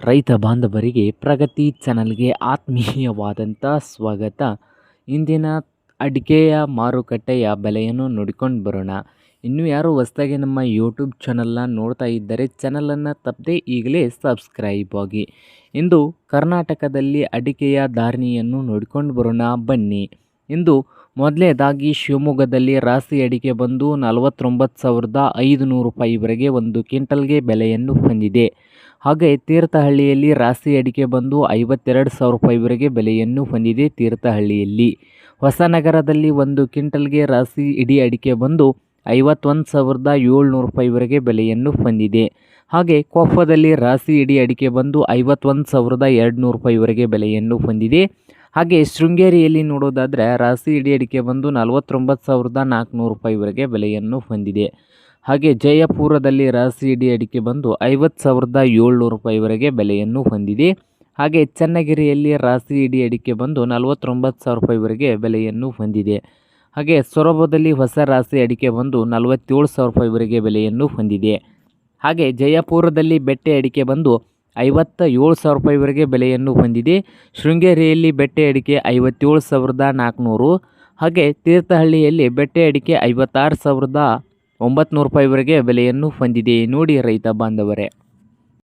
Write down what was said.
ರೈತ ಬಾಂಧವರಿಗೆ ಪ್ರಗತಿ ಚಾನಲ್ಗೆ ಆತ್ಮೀಯವಾದಂಥ ಸ್ವಾಗತ. ಇಂದಿನ ಅಡಿಕೆಯ ಮಾರುಕಟ್ಟೆಯ ಬೆಲೆಯನ್ನು ನೋಡಿಕೊಂಡು ಬರೋಣ. ಇನ್ನೂ ಯಾರು ಹೊಸದಾಗಿ ನಮ್ಮ ಯೂಟ್ಯೂಬ್ ಚಾನಲ್ನ ನೋಡ್ತಾ ಇದ್ದರೆ ಚಾನಲನ್ನು ತಪ್ಪದೆ ಈಗಲೇ ಸಬ್ಸ್ಕ್ರೈಬ್ ಆಗಿ. ಇಂದು ಕರ್ನಾಟಕದಲ್ಲಿ ಅಡಿಕೆಯ ಧಾರಣೆಯನ್ನು ನೋಡಿಕೊಂಡು ಬರೋಣ ಬನ್ನಿ. ಇಂದು ಮೊದಲನೇದಾಗಿ ಶಿವಮೊಗ್ಗದಲ್ಲಿ ರಾಶಿ ಅಡಿಕೆ ಬಂದು 49,500 ರೂಪಾಯಿವರೆಗೆ ಒಂದು ಕ್ವಿಂಟಲ್ಗೆ ಬೆಲೆಯನ್ನು ಹೊಂದಿದೆ. ಹಾಗೆ ತೀರ್ಥಹಳ್ಳಿಯಲ್ಲಿ ರಾಶಿ ಅಡಿಕೆ ಬಂದು 52,000 ರೂಪಾಯಿವರೆಗೆ ಬೆಲೆಯನ್ನು ಹೊಂದಿದೆ. ತೀರ್ಥಹಳ್ಳಿಯಲ್ಲಿ ಹೊಸನಗರದಲ್ಲಿ ಒಂದು ಕ್ವಿಂಟಲ್ಗೆ ರಾಶಿ ಇಡೀ ಅಡಿಕೆ ಬಂದು 51,700 ರೂಪಾಯಿವರೆಗೆ ಬೆಲೆಯನ್ನು ಹೊಂದಿದೆ. ಹಾಗೆ ಕೊಪ್ಪದಲ್ಲಿ ರಾಶಿ ಇಡೀ ಅಡಿಕೆ ಬಂದು 51,200 ರೂಪಾಯಿವರೆಗೆ ಬೆಲೆಯನ್ನು ಹೊಂದಿದೆ. ಹಾಗೆ ಶೃಂಗೇರಿಯಲ್ಲಿ ನೋಡೋದಾದರೆ ರಾಶಿ ಇಡೀ ಅಡಿಕೆ ಬಂದು 49,400 ರೂಪಾಯಿವರೆಗೆ ಬೆಲೆಯನ್ನು ಹೊಂದಿದೆ. ಹಾಗೆ ಜಯಪುರದಲ್ಲಿ ರಾಶಿ ಇಡೀ ಅಡಿಕೆ ಬಂದು 50,700 ರೂಪಾಯಿವರೆಗೆ ಬೆಲೆಯನ್ನು ಹೊಂದಿದೆ. ಹಾಗೆ ಚನ್ನಗಿರಿಯಲ್ಲಿ ರಾಶಿ ಇಡೀ ಅಡಿಕೆ ಬಂದು 49,000 ರೂಪಾಯಿವರೆಗೆ ಬೆಲೆಯನ್ನು ಹೊಂದಿದೆ. ಹಾಗೆ ಸೊರಬದಲ್ಲಿ ಹೊಸ ರಾಶಿ ಅಡಿಕೆ ಬಂದು 47,000 ರೂಪಾಯಿವರೆಗೆ ಬೆಲೆಯನ್ನು ಹೊಂದಿದೆ. ಹಾಗೆ ಜಯಪುರದಲ್ಲಿ ಬೆಟ್ಟೆ ಅಡಿಕೆ ಬಂದು 57,000 ರೂಪಾಯಿವರೆಗೆ ಬೆಲೆಯನ್ನು ಹೊಂದಿದೆ. ಶೃಂಗೇರಿಯಲ್ಲಿ ಬೆಟ್ಟೆ ಅಡಿಕೆ 57,400. ಹಾಗೆ ತೀರ್ಥಹಳ್ಳಿಯಲ್ಲಿ ಬೆಟ್ಟೆ ಅಡಿಕೆ 56,900 ರೂಪಾಯಿವರೆಗೆ ಬೆಲೆಯನ್ನು ಹೊಂದಿದೆ. ನೋಡಿ ರೈತ ಬಾಂಧವರೇ.